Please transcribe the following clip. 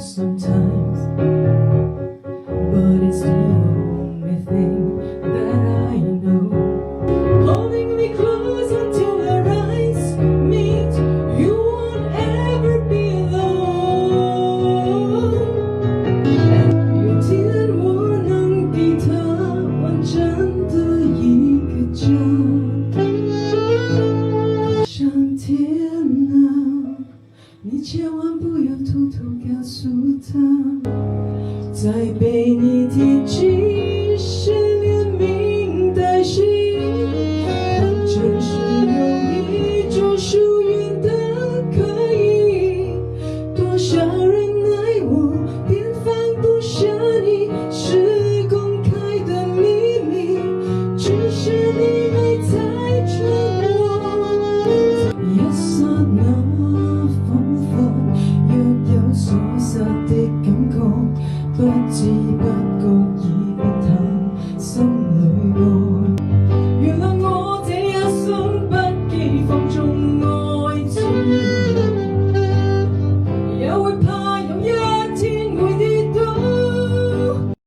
sometimes, but it's the only thing that I know. Holding me close until our eyes meet, you won't ever be alone.อยู่ที่นั้นว่านั่งกีตาร์วันจันทร์的一个家，上天啊，你千万不要偷偷告诉他，在被你提起时连名带姓，反正是有一种属于的可以，多少人爱我便放不下你，是公开的秘密，只是你没猜穿我。Yes or no， 仿佛若有傻傻的感覺，不知不